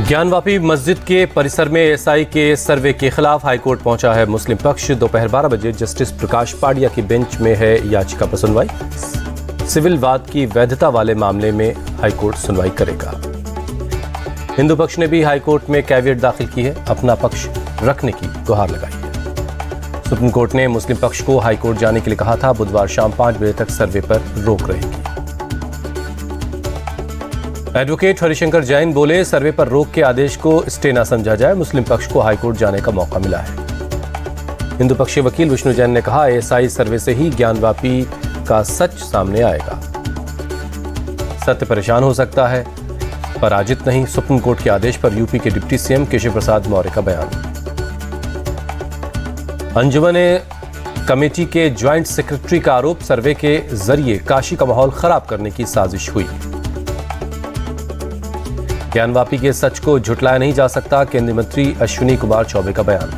ज्ञानवापी मस्जिद के परिसर में एसआई के सर्वे के खिलाफ हाईकोर्ट पहुंचा है मुस्लिम पक्ष। दोपहर 12 बजे जस्टिस प्रकाश पाड़िया की बेंच में है याचिका पर सुनवाई। सिविल वाद की वैधता वाले मामले में हाईकोर्ट सुनवाई करेगा। हिंदू पक्ष ने भी हाईकोर्ट में कैविएट दाखिल की है, अपना पक्ष रखने की गुहार लगाई है। सुप्रीम कोर्ट ने मुस्लिम पक्ष को हाईकोर्ट जाने के लिए कहा था। बुधवार शाम 5 बजे तक सर्वे पर रोक रहेगी। एडवोकेट हरिशंकर जैन बोले, सर्वे पर रोक के आदेश को स्टे न समझा जाए। मुस्लिम पक्ष को हाईकोर्ट जाने का मौका मिला है। हिंदू पक्षीय वकील विष्णु जैन ने कहा, एएसआई सर्वे से ही ज्ञानवापी का सच सामने आएगा। सत्य परेशान हो सकता है, पराजित नहीं। सुप्रीम कोर्ट के आदेश पर यूपी के डिप्टी सीएम केशव प्रसाद मौर्य का बयान। अंजुमन कमेटी के ज्वाइंट सेक्रेटरी का आरोप, सर्वे के जरिए काशी का माहौल खराब करने की साजिश हुई। ज्ञानवापी के सच को झुटलाया नहीं जा सकता, केंद्रीय मंत्री अश्विनी कुमार चौबे का बयान।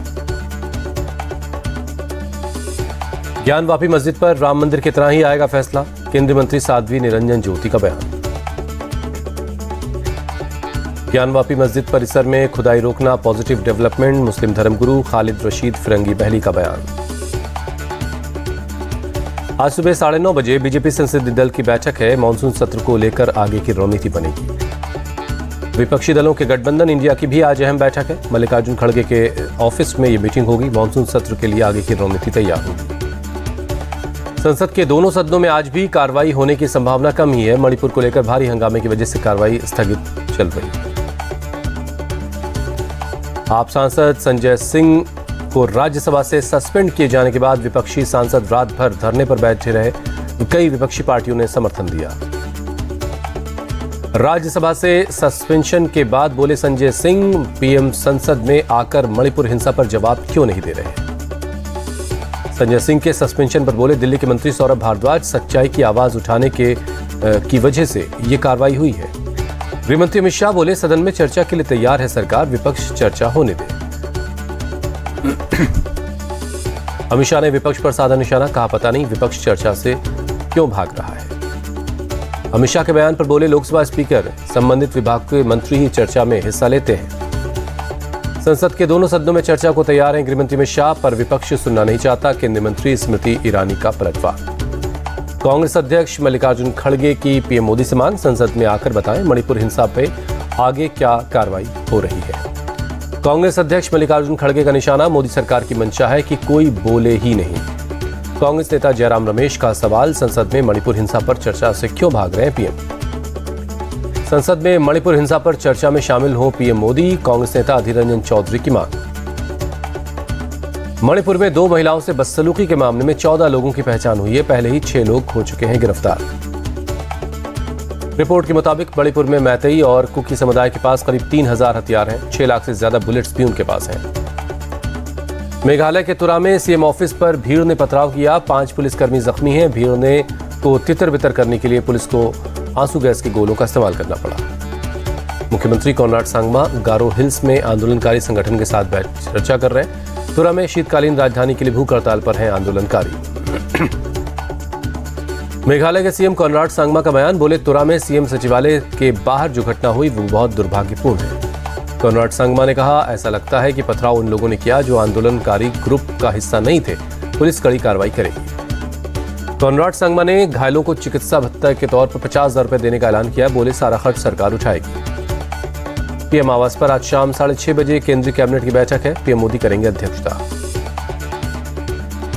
ज्ञानवापी मस्जिद पर राम मंदिर की तरह ही आएगा फैसला, केंद्रीय मंत्री साध्वी निरंजन ज्योति का बयान। ज्ञानवापी मस्जिद परिसर में खुदाई रोकना पॉजिटिव डेवलपमेंट, मुस्लिम धर्मगुरु खालिद रशीद फिरंगी बहली का बयान। आज सुबह 9:30 बजे बीजेपी संसदीय दल की बैठक है। मानसून सत्र को लेकर आगे की रणनीति बनेगी। विपक्षी दलों के गठबंधन इंडिया की भी आज अहम बैठक है। मल्लिकार्जुन खड़गे के ऑफिस में ये मीटिंग होगी। मानसून सत्र के लिए आगे की रणनीति तैयार होगी। संसद के दोनों सदनों में आज भी कार्रवाई होने की संभावना कम ही है। मणिपुर को लेकर भारी हंगामे की वजह से कार्रवाई स्थगित चल रही है। आप सांसद संजय सिंह को राज्यसभा से सस्पेंड किए जाने के बाद विपक्षी सांसद रात भर धरने पर बैठे रहे। कई विपक्षी पार्टियों ने समर्थन दिया। राज्यसभा से सस्पेंशन के बाद बोले संजय सिंह, पीएम संसद में आकर मणिपुर हिंसा पर जवाब क्यों नहीं दे रहे। संजय सिंह के सस्पेंशन पर बोले दिल्ली के मंत्री सौरभ भारद्वाज, सच्चाई की आवाज उठाने की वजह से ये कार्रवाई हुई है। गृहमंत्री अमित शाह बोले, सदन में चर्चा के लिए तैयार है सरकार, विपक्ष चर्चा होने दे। अमित शाह ने विपक्ष पर साधा निशाना, कहा पता नहीं विपक्ष चर्चा से क्यों भाग रहा है। अमित शाह के बयान पर बोले लोकसभा स्पीकर, संबंधित विभाग के मंत्री ही चर्चा में हिस्सा लेते हैं। संसद के दोनों सदनों में चर्चा को तैयार हैं गृहमंत्री अमित शाह, पर विपक्ष सुनना नहीं चाहता। केंद्रीय मंत्री स्मृति ईरानी का पलटवार। कांग्रेस अध्यक्ष मल्लिकार्जुन खड़गे की पीएम मोदी से मांग, संसद में आकर बताएं मणिपुर हिंसा पे आगे क्या कार्रवाई हो रही है। कांग्रेस अध्यक्ष मल्लिकार्जुन खड़गे का निशाना, मोदी सरकार की मंशा है कि कोई बोले ही नहीं। कांग्रेस नेता जयराम रमेश का सवाल, संसद में मणिपुर हिंसा पर चर्चा से क्यों भाग रहे हैं पीएम। संसद में मणिपुर हिंसा पर चर्चा में शामिल हो पीएम मोदी। कांग्रेस नेता अधीर रंजन चौधरी की मांग। मणिपुर में 2 महिलाओं से बदसलूकी के मामले में 14 लोगों की पहचान हुई है। पहले ही 6 लोग हो चुके हैं गिरफ्तार। रिपोर्ट के मुताबिक मणिपुर में मैतेई और कुकी समुदाय के पास करीब 3000 हथियार हैं। 6 लाख से ज्यादा बुलेट्स भी उनके पास हैं। मेघालय के तुरा में सीएम ऑफिस पर भीड़ ने पथराव किया। 5 पुलिसकर्मी जख्मी हैं। भीड़ ने को तितर बितर करने के लिए पुलिस को आंसू गैस के गोलों का इस्तेमाल करना पड़ा। मुख्यमंत्री कॉनराड सांगमा गारो हिल्स में आंदोलनकारी संगठन के साथ चर्चा कर रहे हैं। तुरा में शीतकालीन राजधानी के लिए भूख हड़ताल पर हैं आंदोलनकारी। मेघालय के सीएम कॉनराड सांगमा का बयान, बोले तुरा में सीएम सचिवालय के बाहर जो घटना हुई वो बहुत दुर्भाग्यपूर्ण है। कॉनराड सांगमा ने कहा, ऐसा लगता है कि पथराव उन लोगों ने किया जो आंदोलनकारी ग्रुप का हिस्सा नहीं थे। पुलिस कड़ी कार्रवाई करेगी। कॉनराड सांगमा ने घायलों को चिकित्सा भत्ता के तौर पर 50,000 रुपए देने का ऐलान किया। बोले सारा खर्च सरकार उठाएगी। पीएम आवास पर आज शाम 6:30 बजे केंद्रीय कैबिनेट की बैठक है। पीएम मोदी करेंगे अध्यक्षता।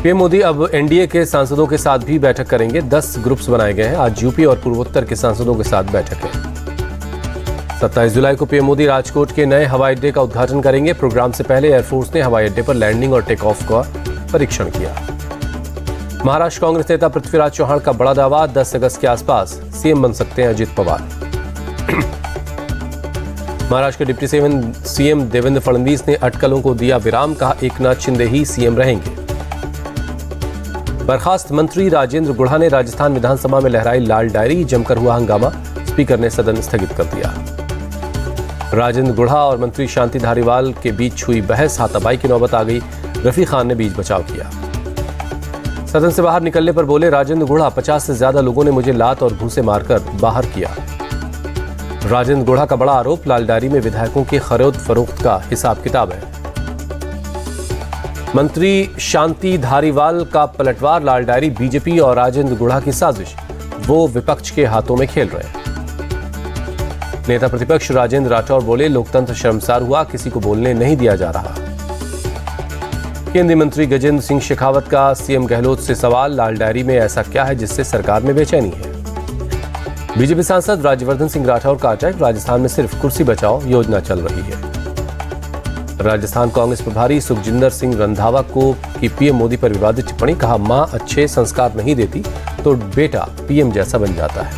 पीएम मोदी अब एनडीए के सांसदों के साथ भी बैठक करेंगे। 10 ग्रुप्स बनाए गए हैं। आज यूपी और पूर्वोत्तर के सांसदों के साथ बैठक है। 27 जुलाई को पीएम मोदी राजकोट के नए हवाई अड्डे का उद्घाटन करेंगे। प्रोग्राम से पहले एयरफोर्स ने हवाई अड्डे पर लैंडिंग और टेक ऑफ का परीक्षण किया। महाराष्ट्र कांग्रेस नेता पृथ्वीराज चौहान का बड़ा दावा, 10 अगस्त के आसपास सीएम बन सकते हैं अजित पवार। महाराष्ट्र के डिप्टी सीएम देवेंद्र फडणवीस ने अटकलों को दिया विराम, कहा एकनाथ शिंदे ही सीएम रहेंगे। बर्खास्त मंत्री राजेंद्र गुढ़ा ने राजस्थान विधानसभा में लहराई लाल डायरी, जमकर हुआ हंगामा। स्पीकर ने सदन स्थगित कर दिया। राजेंद्र गुढ़ा और मंत्री शांति धारीवाल के बीच हुई बहस, हाथापाई की नौबत आ गई। रफी खान ने बीच बचाव किया। सदन से बाहर निकलने पर बोले राजेंद्र गुढ़ा, 50 से ज्यादा लोगों ने मुझे लात और घूंसे मारकर बाहर किया। राजेंद्र गुढ़ा का बड़ा आरोप, लाल डायरी में विधायकों की खरीद फरोख्त का हिसाब किताब है। मंत्री शांति धारीवाल का पलटवार, लाल डायरी बीजेपी और राजेंद्र गुढ़ा की साजिश, वो विपक्ष के हाथों में खेल रहे हैं। नेता प्रतिपक्ष राजेंद्र राठौर बोले, लोकतंत्र शर्मसार हुआ, किसी को बोलने नहीं दिया जा रहा। केंद्रीय मंत्री गजेंद्र सिंह शेखावत का सीएम गहलोत से सवाल, लाल डायरी में ऐसा क्या है जिससे सरकार में बेचैनी है। बीजेपी सांसद राज्यवर्धन सिंह राठौर का अटैक, राजस्थान में सिर्फ कुर्सी बचाओ योजना चल रही है। राजस्थान कांग्रेस प्रभारी सुखजिंदर सिंह रंधावा को की पीएम मोदी पर विवादित टिप्पणी, कहा मां अच्छे संस्कार नहीं देती तो बेटा पीएम जैसा बन जाता है।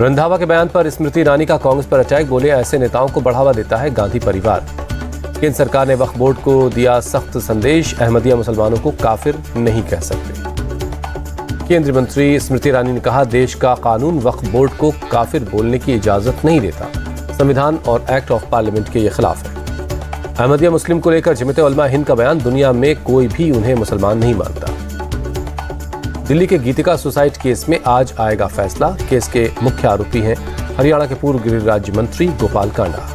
रंधावा के बयान पर स्मृति ईरानी का कांग्रेस पर अटैक, बोले ऐसे नेताओं को बढ़ावा देता है गांधी परिवार। केंद्र सरकार ने वक्फ बोर्ड को दिया सख्त संदेश, अहमदिया मुसलमानों को काफिर नहीं कह सकते। केंद्रीय मंत्री स्मृति ईरानी ने कहा, देश का कानून वक्फ बोर्ड को काफिर बोलने की इजाजत नहीं देता, संविधान और एक्ट ऑफ पार्लियामेंट के खिलाफ है। अहमदिया मुस्लिम को लेकर जमीयत उलमा हिंद का बयान, दुनिया में कोई भी उन्हें मुसलमान नहीं मानता। दिल्ली के गीतिका सुसाइड केस में आज आएगा फैसला, केस के मुख्य आरोपी हैं हरियाणा के पूर्व गृह राज्य मंत्री गोपाल कांडा।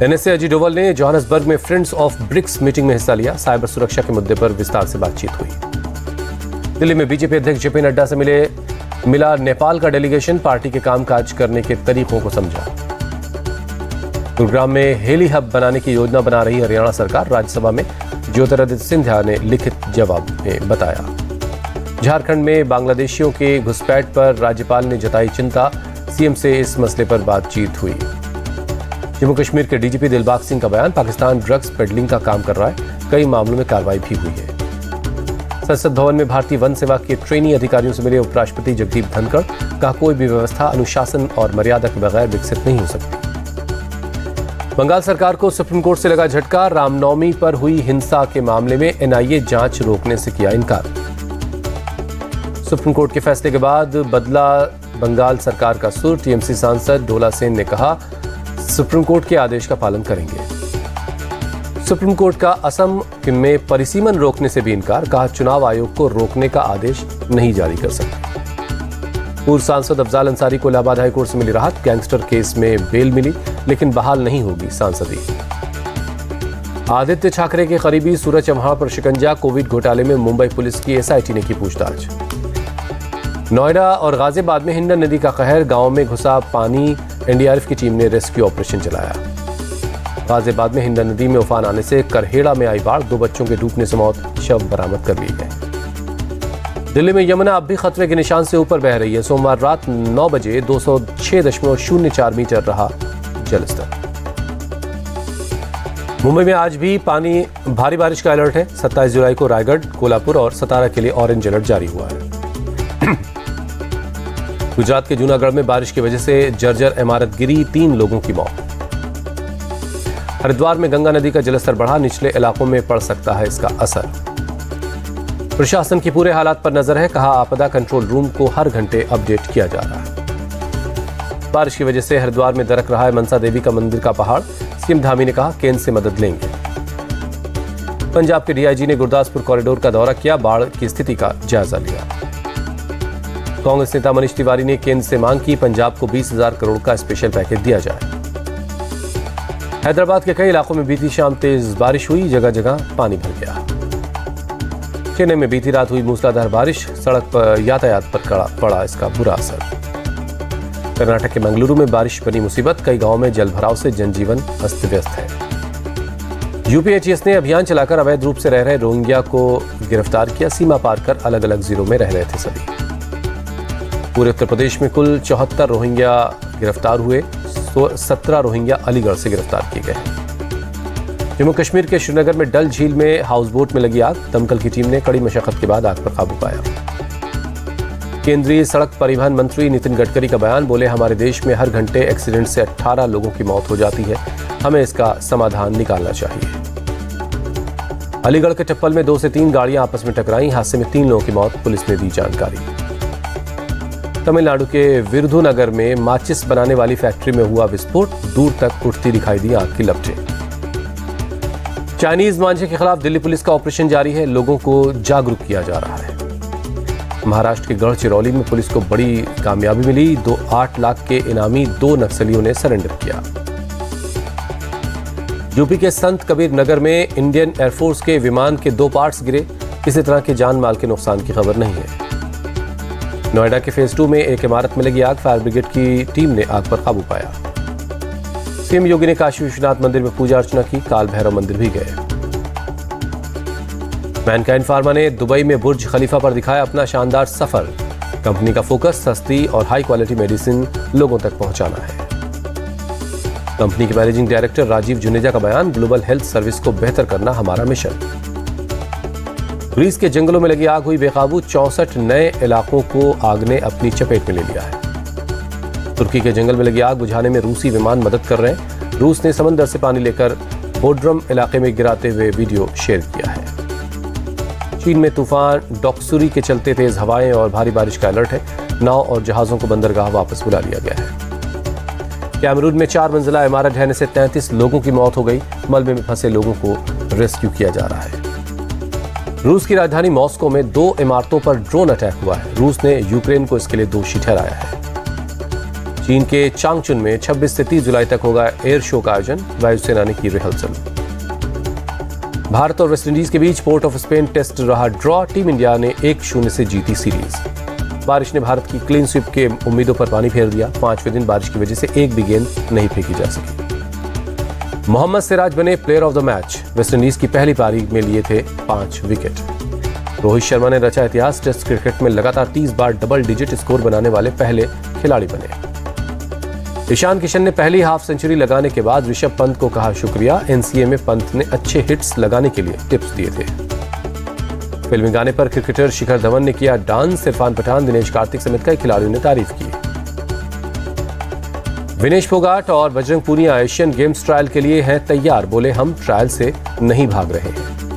एनएसए अजीत डोवल ने जोहान्सबर्ग में फ्रेंड्स ऑफ ब्रिक्स मीटिंग में हिस्सा लिया, साइबर सुरक्षा के मुद्दे पर विस्तार से बातचीत हुई। दिल्ली में बीजेपी अध्यक्ष जेपी नड्डा से मिला नेपाल का डेलीगेशन, पार्टी के कामकाज करने के तरीकों को समझा। गुरुग्राम में हेली हब बनाने की योजना बना रही हरियाणा सरकार, राज्यसभा में ज्योतिरादित्य सिंधिया ने लिखित जवाब में बताया। झारखंड में बांग्लादेशियों के घुसपैठ पर राज्यपाल ने जताई चिंता, सीएम से इस मसले पर बातचीत हुई। जम्मू कश्मीर के डीजीपी दिलबाग सिंह का बयान, पाकिस्तान ड्रग्स पेडलिंग का काम कर रहा है, कई मामलों में कार्रवाई भी हुई है। संसद भवन में भारतीय वन सेवा के ट्रेनी अधिकारियों से मिले उपराष्ट्रपति जगदीप धनखड़, कहा कोई भी व्यवस्था अनुशासन और मर्यादा के बगैर विकसित नहीं हो सकती। बंगाल सरकार को सुप्रीम कोर्ट से लगा झटका, रामनवमी पर हुई हिंसा के मामले में एनआईए जांच रोकने से किया इनकार। सुप्रीम कोर्ट के फैसले के बाद बदला बंगाल सरकार का सुर, टीएमसी सांसद डोला सेन ने कहा सुप्रीम कोर्ट के आदेश का पालन करेंगे। सुप्रीम कोर्ट का असम में परिसीमन रोकने से भी इनकार, कहा चुनाव आयोग को रोकने का आदेश नहीं जारी कर सकते। पूर्व सांसद अफजाल अंसारी को इलाहाबाद हाईकोर्ट से मिली राहत, गैंगस्टर केस में बेल मिली लेकिन बहाल नहीं होगी सांसदी। आदित्य ठाकरे के करीबी सूरज चव्हाण पर शिकंजा, कोविड घोटाले में मुंबई पुलिस की एसआईटी ने की पूछताछ। नोएडा और गाजियाबाद में हिंडन नदी का कहर, गांव में घुसा पानी, एनडीआरएफ की टीम ने रेस्क्यू ऑपरेशन चलाया। गाजियाबाद में हिंडन नदी में उफान आने से करहेड़ा में आई बाढ़, 2 बच्चों के डूबने से मौत, शव बरामद कर लिए गए। दिल्ली में यमुना अब भी खतरे के निशान से ऊपर बह रही है, सोमवार रात 9 बजे 206.04 मीटर रहा जलस्तर। मुंबई में आज भी भारी बारिश का अलर्ट है, 27 जुलाई को रायगढ़, कोल्हापुर और सतारा के लिए ऑरेंज अलर्ट जारी हुआ है। गुजरात के जूनागढ़ में बारिश की वजह से जर्जर इमारत गिरी, 3 लोगों की मौत। हरिद्वार में गंगा नदी का जलस्तर बढ़ा, निचले इलाकों में पड़ सकता है इसका असर। प्रशासन की पूरे हालात पर नजर है, कहा आपदा कंट्रोल रूम को हर घंटे अपडेट किया जा रहा है। बारिश की वजह से हरिद्वार में दरक रहा है मनसा देवी का मंदिर का पहाड़, सीएम धामी ने कहा केंद्र से मदद लेंगे। पंजाब के डीआईजी ने गुरदासपुर कॉरिडोर का दौरा किया, बाढ़ की स्थिति का जायजा लिया। कांग्रेस नेता मनीष तिवारी ने केंद्र से मांग की, पंजाब को 20,000 करोड़ का स्पेशल पैकेज दिया जाए। हैदराबाद के कई इलाकों में बीती शाम तेज बारिश हुई, जगह जगह पानी भर गया। चेन्नई में बीती रात हुई मूसलाधार बारिश, सड़क पर यातायात पर पड़ा इसका बुरा असर। कर्नाटक के मंगलुरु में बारिश बनी मुसीबत, कई गांवों में जलभराव से जनजीवन अस्त व्यस्त है। यूपीएचएस ने अभियान चलाकर अवैध रूप से रह रहे रोहिंग्या को गिरफ्तार किया, सीमा पार कर अलग अलग जिलों में रह रहे थे सभी। पूरे उत्तर प्रदेश में कुल 74 रोहिंग्या गिरफ्तार हुए, 17 रोहिंग्या अलीगढ़ से गिरफ्तार किए गए। जम्मू कश्मीर के श्रीनगर में डल झील में हाउस बोट में लगी आग, दमकल की टीम ने कड़ी मशक्कत के बाद आग पर काबू पाया। केंद्रीय सड़क परिवहन मंत्री नितिन गडकरी का बयान, बोले हमारे देश में हर घंटे एक्सीडेंट से 18 लोगों की मौत हो जाती है, हमें इसका समाधान निकालना चाहिए। अलीगढ़ के टप्पल में 2 से 3 गाड़ियां आपस में टकराई, हादसे में 3 लोगों की मौत, पुलिस ने दी जानकारी। तमिलनाडु के विरुधुनगर में माचिस बनाने वाली फैक्ट्री में हुआ विस्फोट, दूर तक उठती दिखाई दी आग की लपटें। चाइनीज मांझे के खिलाफ दिल्ली पुलिस का ऑपरेशन जारी है, लोगों को जागरूक किया जा रहा है। महाराष्ट्र के गढ़चिरौली में पुलिस को बड़ी कामयाबी मिली। 8 लाख के इनामी 2 नक्सलियों ने सरेंडर किया। यूपी के संत कबीर नगर में इंडियन एयरफोर्स के विमान के 2 पार्ट्स गिरे। किसी तरह के जान माल के नुकसान की खबर नहीं है। नोएडा के फेज 2 में एक इमारत में लगी आग। फायर ब्रिगेड की टीम ने आग पर काबू पाया। सीएम योगी ने काशी विश्वनाथ मंदिर में पूजा अर्चना की। काल भैरव मंदिर भी गए। मैनकाइंड फार्मा ने दुबई में बुर्ज खलीफा पर दिखाया अपना शानदार सफर। कंपनी का फोकस सस्ती और हाई क्वालिटी मेडिसिन लोगों तक पहुंचाना है। कंपनी के मैनेजिंग डायरेक्टर राजीव जुनेजा का बयान, ग्लोबल हेल्थ सर्विस को बेहतर करना हमारा मिशन। ग्रीस के जंगलों में लगी आग हुई बेकाबू। 64 नए इलाकों को आग ने अपनी चपेट में ले लिया है। तुर्की के जंगल में लगी आग बुझाने में रूसी विमान मदद कर रहे हैं। रूस ने समंदर से पानी लेकर बोड्रम इलाके में गिराते हुए वीडियो शेयर किया है। चीन में तूफान डॉक्सुरी के चलते तेज हवाएं और भारी बारिश का अलर्ट है। नाव और जहाजों को बंदरगाह वापस बुला लिया गया है। कैमरून में 4 मंजिला इमारत ढहने से 33 लोगों की मौत हो गई। मलबे में फंसे लोगों को रेस्क्यू किया जा रहा है। रूस की राजधानी मॉस्को में 2 इमारतों पर ड्रोन अटैक हुआ है। रूस ने यूक्रेन को इसके लिए दोषी ठहराया है। चीन के चांगचुन में 26 से 30 जुलाई तक होगा एयर शो का आयोजन। वायुसेना ने की रिहर्सल। भारत और वेस्टइंडीज के बीच पोर्ट ऑफ स्पेन टेस्ट रहा ड्रॉ। टीम इंडिया ने 1-0 से जीती सीरीज। बारिश ने भारत की क्लीन स्वीप के उम्मीदों पर पानी फेर दिया। 5वें दिन बारिश की वजह से एक भी गेंद नहीं फेंकी जा सकी। मोहम्मद सिराज बने player of the match. West Indies की पहली पारी में लिए थे 5 विकेट। रोहित शर्मा ने रचा इतिहास। टेस्ट क्रिकेट में लगातार 30 बार डबल डिजिट स्कोर बनाने वाले पहले खिलाड़ी बने। ईशान किशन ने पहली हाफ सेंचुरी लगाने के बाद ऋषभ पंत को कहा शुक्रिया। एनसीए में पंत ने अच्छे हिट्स लगाने के लिए टिप्स दिए थे। फिल्मी गाने पर क्रिकेटर शिखर धवन ने किया डांस। इरफान पठान, दिनेश कार्तिक समेत कई खिलाड़ियों ने तारीफ की। विनेश फोगाट और Bajrang Punia Asian Games trial के लिए हैं तैयार। बोले, हम ट्रायल से नहीं भाग रहे हैं।